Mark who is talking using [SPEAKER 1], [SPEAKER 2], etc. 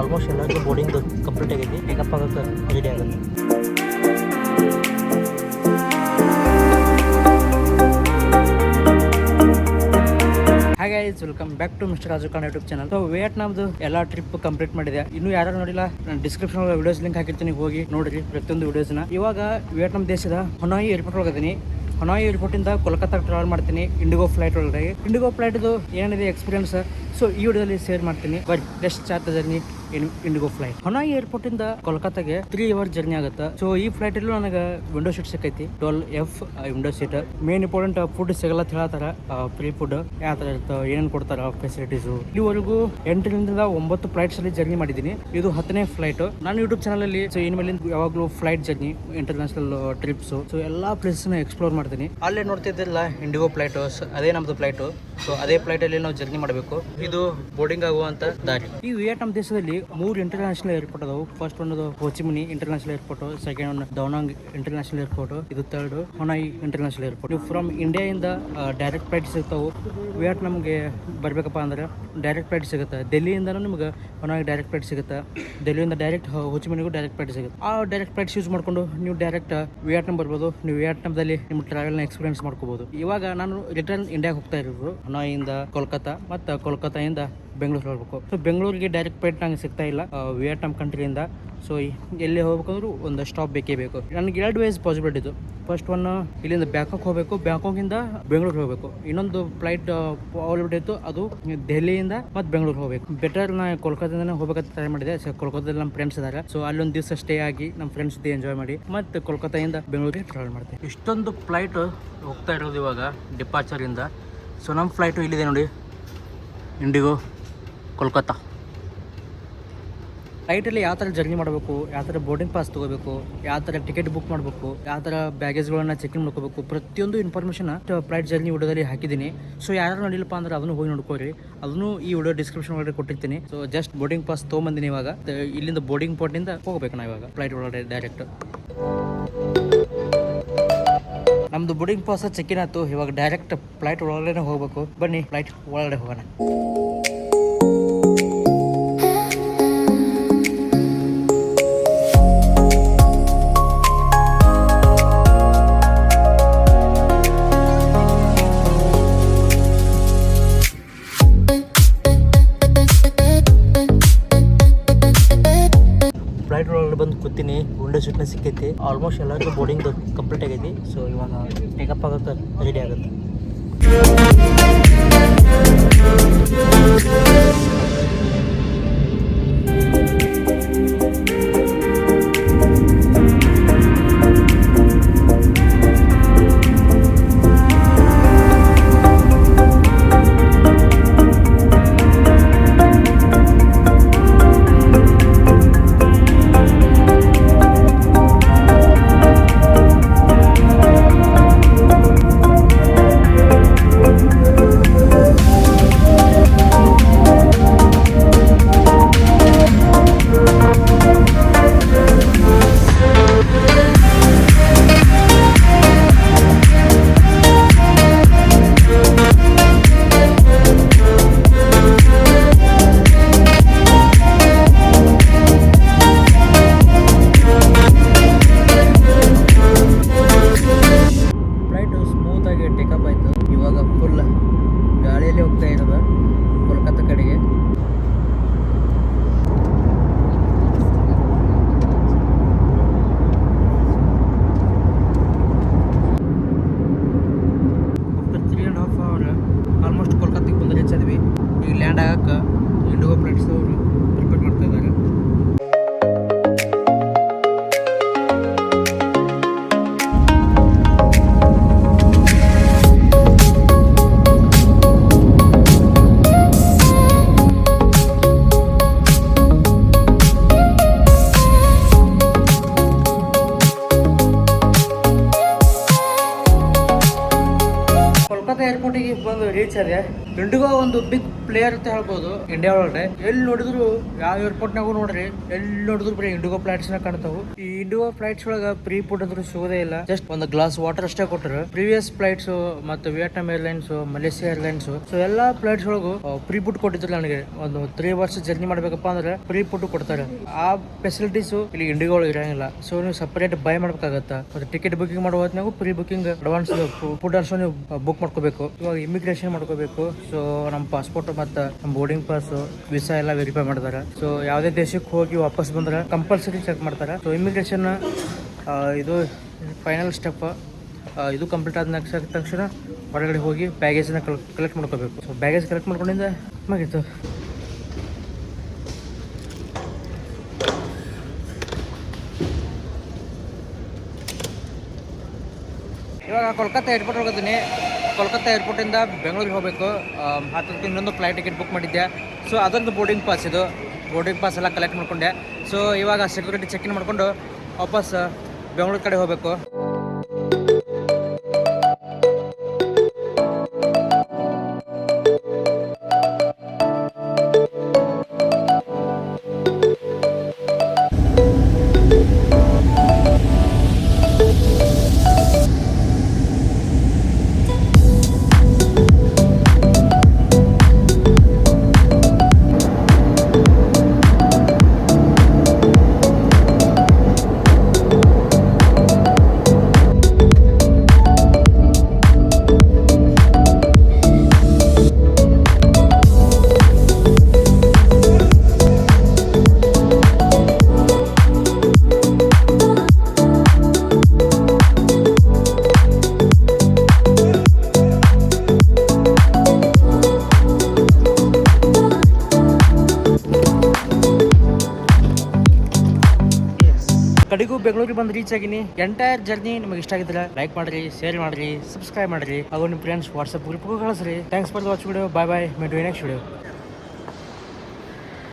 [SPEAKER 1] Almost ಎಲ್ಲರಿಗೂ boarding complete ಆಗೈತಿ. Pickup ಆಗೋಕ್ಕೆ ರೆಡಿ ಆಗುತ್ತೆ. ಹಾಗೆ welcome back to mister Raju Khan YouTube channel. So ವಿಯೆಟ್ನಾಮ್ದು ಎಲ್ಲ ಟ್ರಿಪ್ ಕಂಪ್ಲೀಟ್ ಮಾಡಿದೆ. ಇನ್ನು ಯಾರು ನೋಡಿಲ್ಲ, ನಾನು ಡಿಸ್ಕ್ರಿಪ್ಷನ್ ವಿಡಿಯೋಸ್ ಲಿಂಕ್ ಹಾಕಿರ್ತೀನಿ, ಹೋಗಿ ನೋಡ್ರಿ ಪ್ರತಿಯೊಂದು ವಿಡಿಯೋಸ್ನ. ಇವಾಗ ವಿಯೆಟ್ನಾಮ್ ದೇಶದ ಹೊನಾಯಿ ಏರ್ಪೋರ್ಟ್ ಒಳಗದೀನಿ. ಹೊನಾಯಿ ಏರ್ಪೋರ್ಟ್ ಇಂದ ಕೋಲ್ಕತ್ತಾಗೆ ಟ್ರಾವೆಲ್ ಮಾಡ್ತೀನಿ ಇಂಡಿಗೋ ಫ್ಲೈಟ್ ಒಳಗಡೆ. ಇಂಡಿಗೋ ಫ್ಲೈಟ್ದು ಏನಿದೆ ಎಕ್ಸ್ಪೀರಿಯನ್ಸ್ ಸೊ ಈ ವಿಡಿಯೋದಲ್ಲಿ ಶೇರ್ ಮಾಡ್ತೀನಿ. But best chart journey IndiGo flight. Hanoi airport ಇಂದ ಕೋಲ್ಕತ್ತಾಗೆ 3 hours ಜರ್ನಿ ಆಗುತ್ತೆ. ಸೊ ಈ ಫ್ಲೈಟ್ ಅಲ್ಲೂ ನನಗೆ ವಿಂಡೋ ಸೀಟ್ ಸಿಕ್ಕೈತಿ, 12F window seat. Main important food ಸಿಗಲ್ಲ ಅಂತ ಹೇಳ್ತಾರ. ಫ್ರೀ ಫುಡ್ ಯಾವ ತರ ಇರ್ತಾವ, ಏನೇನು ಕೊಡ್ತಾರ ಫೆಸಿಲಿಟೀಸು. ಇಲ್ಲಿವರೆಗೂ 8ರಿಂದ 9 ಫ್ಲೈಟ್ಸ್ ಅಲ್ಲಿ ಜರ್ನಿ ಮಾಡಿದ್ದೀನಿ. ಇದು 10ನೇ ಫ್ಲೈಟ್. ನಾನು ಯೂಟ್ಯೂಬ್ ಚಾನಲ್ ಅಲ್ಲಿ ಸೊ ಇನ್ಮೇಲೆ ಯಾವಾಗಲೂ flight journey, international trips, so ಎಲ್ಲಾ ಪ್ಲೇಸ್ ನ ಎಕ್ಸ್ಪ್ಲೋರ್ ಮಾಡ್ತೀನಿ. ಅಲ್ಲೇ ನೋಡ್ತಿದ್ದಿಲ್ಲ ಇಂಡಿಗೋ ಫ್ಲೈಟ್, ಅದೇ ನಮ್ದು ಫ್ಲೈಟ್. ಸೊ ಅದೇ ಫ್ಲೈಟ್ ಅಲ್ಲಿ ನಾವು ಜರ್ನಿ ಮಾಡಬೇಕು. ಇದು ಬೋರ್ಡಿಂಗ್ ಆಗುವಂತ ದಾರಿ. ಈ ವಿಯೆಟ್ನಾಮ್ ದೇಶದಲ್ಲಿ 3 ಇಂಟರ್ನ್ಯಾಷನಲ್ ಏರ್ಪೋರ್ಟ್ ಅದಾವು. ಫಸ್ಟ್ ಒಂದು ಹೋಚಿಮಿನಿ ಇಂಟರ್ನ್ಯಾಷನಲ್ ಏರ್ಪೋರ್ಟ್, ಸೆಕೆಂಡ್ ಒಂದು ದೌನಾಂಗ್ ಇಂಟರ್ನ್ಯಾಷನಲ್ ಏರ್ಪೋರ್ಟ್, ಇದು ಥರ್ಡ್ ಹೊನಾಯಿ ಇಂಟರ್ನ್ಯಾಷನಲ್ ಏರ್ಪೋರ್ಟ್. ನೀವು ಫ್ರಮ್ ಇಂಡಿಯಾ ಇಂದ ಡೈರೆಕ್ಟ್ ಫ್ಲೈಟ್ ಸಿಗ್ತಾವು. ವಿಯೆಟ್ನಾಮ್ಗೆ ಬರ್ಬೇಕಪ್ಪ ಅಂದ್ರೆ ಡೈರೆಕ್ಟ್ ಫ್ಲೈಟ್ ಸಿಗುತ್ತೆ. ಡೆಲ್ಲಿಯಿಂದನೂ ನಿಮ್ಗೆ ಹೊನಾಯಿ ಡೈರೆಕ್ಟ್ ಫ್ಲೈಟ್ ಸಿಗುತ್ತೆ. ಡೆಲ್ಲಿಯಿಂದ ಡೈರೆಕ್ಟ್ ಹೋಚಿಮಿನಿಗೂ ಡೈರೆಕ್ಟ್ ಫ್ಲೈಟ್ ಸಿಗುತ್ತೆ. ಆ ಡೈರೆಕ್ಟ್ ಫ್ಲೈಟ್ಸ್ ಯೂಸ್ ಮಾಡ್ಕೊಂಡು ನೀವು ಡೈರೆಕ್ಟ್ ವಿಯೆಟ್ನಾಮ್ ಬರ್ಬೋದು. ನೀವು ವಿಯೆಟ್ನಾಮ್ದಲ್ಲಿ ನಿಮ್ಮ ಟ್ರಾವೆಲ್ನ ಎಕ್ಸ್ಪೀರಿಯನ್ಸ್ ಮಾಡ್ಕೋಬಹುದು. ಇವಾಗ ನಾನು ರಿಟರ್ನ್ ಇಂಡಿಯಾಗೆ ಹೋಗ್ತಾ ಇರೋದು, ಹೊನಾಯಿಯಿಂದ ಕೋಲ್ಕತ್ತಾ ಮತ್ತು ಕೋಲ್ಕತ್ತಾಯಿಂದ ಬೆಂಗಳೂರು ಹೋಗ್ಬೇಕು. ಸೊ ಬೆಂಗಳೂರಿಗೆ ಡೈರೆಕ್ಟ್ ಫ್ಲೈಟ್ ನಂಗೆ ಸಿಗ್ತಾ ಇಲ್ಲ ವಿಯೆಟ್ನಾಮ್ ಕಂಟ್ರಿಯಿಂದ. ಸೊ ಎಲ್ಲಿ ಹೋಗ್ಬೇಕಂದ್ರೂ ಒಂದು ಸ್ಟಾಪ್ ಬೇಕೇ ಬೇಕು. ನನಗೆ 2 ways ಪಾಸಿಬಿಲಿಟಿ ಇದು. ಫಸ್ಟ್ ಒನ್ ಇಲ್ಲಿಂದ ಬ್ಯಾಂಕಾಕ್ ಹೋಗಬೇಕು, ಬ್ಯಾಂಕಾಕಿಂದ ಬೆಂಗಳೂರು ಹೋಗಬೇಕು. ಇನ್ನೊಂದು ಫ್ಲೈಟ್ ಪಾಸಿಬಿಲಿಟಿ ಇತ್ತು, ಅದು ದೆಹಲಿಯಿಂದ ಮತ್ತು ಬೆಂಗಳೂರು ಹೋಗಬೇಕು. ಬೆಟರ್ ನಾ ಕೋಲ್ಕತ್ತಾದಿಂದ ಹೋಗ್ಬೇಕಂತ ಟ್ರೈ ಮಾಡಿದೆ. ಸೊ ಕೋಲ್ಕತ್ತಾದಲ್ಲಿ ನಮ್ಮ ಫ್ರೆಂಡ್ಸ್ ಇದ್ದಾರೆ. ಸೊ ಅಲ್ಲೊಂದು ದಿವಸ ಸ್ಟೇ ಆಗಿ ನಮ್ಮ ಫ್ರೆಂಡ್ಸ್ ಜೊತೆ ಎಂಜಾಯ್ ಮಾಡಿ ಮತ್ತು ಕೋಲ್ಕತ್ತಾಯಿಂದ ಬೆಂಗಳೂರಿಗೆ ಟ್ರಾವೆಲ್ ಮಾಡ್ತೀವಿ. ಇಷ್ಟೊಂದು ಫ್ಲೈಟ್ ಹೋಗ್ತಾ ಇರೋದು ಇವಾಗ ಡಿಪಾರ್ಚರಿಂದ. ಸೊ ನಮ್ಮ ಫ್ಲೈಟು ಇಲ್ಲಿದೆ ನೋಡಿ, ಇಂಡಿಗೋ ಕೋಲ್ಕತ್ತಾ. ಫ್ಲೈಟಲ್ಲಿ ಯಾವ ಥರ ಜರ್ನಿ ಮಾಡಬೇಕು, ಯಾವ ಥರ ಬೋರ್ಡಿಂಗ್ ಪಾಸ್ ತೊಗೋಬೇಕು, ಯಾವ ಥರ ಟಿಕೆಟ್ ಬುಕ್ ಮಾಡಬೇಕು, ಯಾವ ಥರ ಬ್ಯಾಗೇಜ್ಗಳನ್ನ ಚೆಕ್ ಇನ್ ಮಾಡ್ಕೋಬೇಕು, ಪ್ರತಿಯೊಂದು ಇನ್ಫಾರ್ಮೇಷನ್ ಫ್ಲೈಟ್ ಜರ್ನಿ ವಿಡಿಯೋದಲ್ಲಿ ಹಾಕಿದ್ದೀನಿ. ಸೊ ಯಾರು ನೋಡಿಲ್ಲಪ್ಪ ಅಂದ್ರೆ ಅದನ್ನು ಹೋಗಿ ನೋಡ್ಕೋರಿ. ಅದನ್ನು ಈ ವಿಡಿಯೋ ಡಿಸ್ಕ್ರಿಪ್ಷನ್ ಒಳಗಡೆ ಕೊಟ್ಟಿರ್ತೀನಿ. ಸೊ ಜಸ್ಟ್ ಬೋರ್ಡಿಂಗ್ ಪಾಸ್ ತೊಗೊಂಬಂದಿನಿ. ಇವಾಗ ಇಲ್ಲಿಂದ ಬೋರ್ಡಿಂಗ್ ಪಾಯಿಂಟಿಂದ ಹೋಗ್ಬೇಕು ನಾವು ಇವಾಗ ಫ್ಲೈಟ್ ಒಳಗಡೆ ಡೈರೆಕ್ಟ್. ನಮ್ದು ಬೋರ್ಡಿಂಗ್ ಪಾಸ್ ಚೆಕ್ ಇನ್ ಆಯ್ತು. ಇವಾಗ ಡೈರೆಕ್ಟ್ ಫ್ಲೈಟ್ ಒಳಗಡೆ ಹೋಗ್ಬೇಕು. ಬನ್ನಿ ಫ್ಲೈಟ್ ಒಳಗಡೆ ಹೋಗೋಣ. ಫ್ಲೈಟ್ ಒಳಗಡೆ ಬಂದು ಕೂತೀನಿ. ವಿಂಡೋ ಸೀಟ್ನ ಸಿಕ್ಕೈತಿ. ಆಲ್ಮೋಸ್ಟ್ ಎಲ್ಲರಿಗೂ ಬೋರ್ಡಿಂಗ್ ಕಂಪ್ಲೀಟ್ ಆಗೈತಿ. ಸೊ ಇವಾಗ ಟೇಕಪ್ ಆಗೋಕ್ಕೆ ರೆಡಿ ಆಗುತ್ತೆ. ಟೇಕಪ್ ಆಯಿತು. ಇವಾಗ ಫುಲ್ ಗಾಳಿಯಲ್ಲಿ ಹೋಗ್ತಾ ಇರೋದು ಕೋಲ್ಕತ್ತಾ ಕಡೆಗೆ. ಆಫ್ಟರ್ 3.5 hours ಆಲ್ಮೋಸ್ಟ್ ಕೋಲ್ಕತ್ತಾಗೆ ಬಂದು ರೀಚ್ ಆದ್ವಿ. ಈಗ ಲ್ಯಾಂಡ್ ಆಗಕ್ಕೆ ಇಂಡಿಗೋ ಫ್ಲೈಟ್ಸ್ ಅವರು ಪ್ರಿಪೇರ್ ಮಾಡ್ತಾ ಇದ್ದಾರೆ. ಏರ್ಪೋರ್ಟಿಗೆ ಬಂದು ರೀಚ್ ಆದೆ. ಇಂಡಿಗೋ ಒಂದು ಬಿಗ್ ಪ್ಲೇಯರ್ ಅಂತ ಹೇಳ್ಬೋದು ಇಂಡಿಯಾ ಒಳಗಡೆ. ಎಲ್ಲಿ ನೋಡಿದ್ರು ಯಾವ ಏರ್ಪೋರ್ಟ್ನಾಗೂ ನೋಡ್ರಿ, ಎಲ್ಲಿ ನೋಡಿದ್ರು ಬರೀ ಇಂಡಿಗೋ ಫ್ಲೈಟ್ಸ್ನ ಕಾಣ್ತಾವು. ಈ ಇಂಡಿಗೋ ಫ್ಲೈಟ್ಸ್ ಒಳಗ ಪ್ರೀ ಫುಡ್ ಅಂತೂ ಸಿಗೋದೇ ಇಲ್ಲ. ಜಸ್ಟ್ ಒಂದು ಗ್ಲಾಸ್ ವಾಟರ್ ಅಷ್ಟೇ ಕೊಟ್ಟರು. ಪ್ರೀವಿಯಸ್ ಫ್ಲೈಟ್ಸ್ ಮತ್ತು Vietnam airlines, Malaysia airlines, so ಎಲ್ಲಾ ಫ್ಲೈಟ್ಸ್ ಒಳಗು ಪ್ರೀ ಫುಡ್ ಕೊಟ್ಟಿದ್ರು. ನನಗೆ ಒಂದು 3 ವರ್ಷ ಜರ್ನಿ ಮಾಡ್ಬೇಕಪ್ಪ ಅಂದ್ರೆ ಪ್ರೀ ಫುಡ್ ಕೊಡ್ತಾರೆ. ಆ ಫೆಸಿಲಿಟೀಸ್ ಇಲ್ಲಿ ಇಂಡಿಗೋ ಒಳಗೆ ಇರಂಗಿಲ್ಲ. ಸೊ ನೀವು ಸಪರೇಟ್ ಬೈ ಮಾಡ್ಬೇಕಾಗತ್ತ. ಮತ್ತೆ ಟಿಕೆಟ್ ಬುಕಿಂಗ್ ಮಾಡುವ ಹೊತ್ನಾಗೂ ಪ್ರೀ ಬುಕಿಂಗ್ ಅಡ್ವಾನ್ಸ್ ಫುಡ್ ಅನ್ಸೋ ನೀವು ಬುಕ್ ಮಾಡ್ಕೋಬೇಕು. ಇವಾಗ ಇಮಿಗ್ರೇಷನ್ ಮಾಡ್ಕೋಬೇಕು. ಸೊ ನಮ್ಮ ಪಾಸ್ಪೋರ್ಟ್ ಮತ್ತು ನಮ್ಮ ಬೋರ್ಡಿಂಗ್ ಪಾಸ್, ವೀಸಾ ಎಲ್ಲ ವೆರಿಫೈ ಮಾಡ್ತಾರೆ. ಸೊ ಯಾವುದೇ ದೇಶಕ್ಕೆ ಹೋಗಿ ವಾಪಸ್ ಬಂದ್ರೆ ಕಂಪಲ್ಸರಿ ಚೆಕ್ ಮಾಡ್ತಾರೆ. ಸೊ ಇಮಿಗ್ರೇಷನ್ ಇದು ಫೈನಲ್ ಸ್ಟೆಪ್. ಇದು ಕಂಪ್ಲೀಟ್ ಆದ ತಕ್ಷಣ ಹೊರಗಡೆ ಹೋಗಿ ಬ್ಯಾಗೇಜ್ನ ಕಲೆಕ್ಟ್ ಮಾಡ್ಕೋಬೇಕು. ಸೊ ಬ್ಯಾಗೇಜ್ ಕಲೆಕ್ಟ್ ಮಾಡ್ಕೊಂಡಿಂದ ಮುಗೀತು. ಇವಾಗ ಕೋಲ್ಕತ್ತಾ ಏರ್ಪೋರ್ಟ್ ಹೋಗಿದ್ದೀನಿ. ಕೋಲ್ಕತ್ತಾ ಏರ್ಪೋರ್ಟಿಂದ ಬೆಂಗಳೂರಿಗೆ ಹೋಗಬೇಕು. ಹತ್ತಕ್ಕೆ ಇನ್ನೊಂದು ಫ್ಲೈಟ್ ಟಿಕೆಟ್ ಬುಕ್ ಮಾಡಿದ್ದೆ. ಸೊ ಅದೊಂದು ಬೋರ್ಡಿಂಗ್ ಪಾಸ್. ಇದು ಬೋರ್ಡಿಂಗ್ ಪಾಸ್ ಎಲ್ಲ ಕಲೆಕ್ಟ್ ಮಾಡ್ಕೊಂಡೆ. ಸೊ ಇವಾಗ ಸೆಕ್ಯೂರಿಟಿ ಚೆಕ್ ಇನ್ ಮಾಡ್ಕೊಂಡು ವಾಪಸ್ ಬೆಂಗಳೂರು ಕಡೆ ಹೋಗಬೇಕು. ಕಡೆಗೂ ಬೆಂಗಳೂರಿಗೆ ಬಂದು ರೀಚ್ ಆಗಿನಿ. ಎಂಟೈರ್ ಜರ್ನಿ ನಿಮಗೆ ಇಷ್ಟ ಆಗಿದ್ರೆ ಲೈಕ್ ಮಾಡ್ರಿ, ಶೇರ್ ಮಾಡ್ರಿ, ಸಬ್ಸ್ಕ್ರೈಬ್ ಮಾಡ್ರಿ, ಹಾಗೂ ನಿಮ್ಮ ಫ್ರೆಂಡ್ಸ್ ವಾಟ್ಸಪ್ ಗ್ರೂಪ್ ಕಳಿಸ್ರಿ. Thanks for watch video. Bye bye. Meet next video.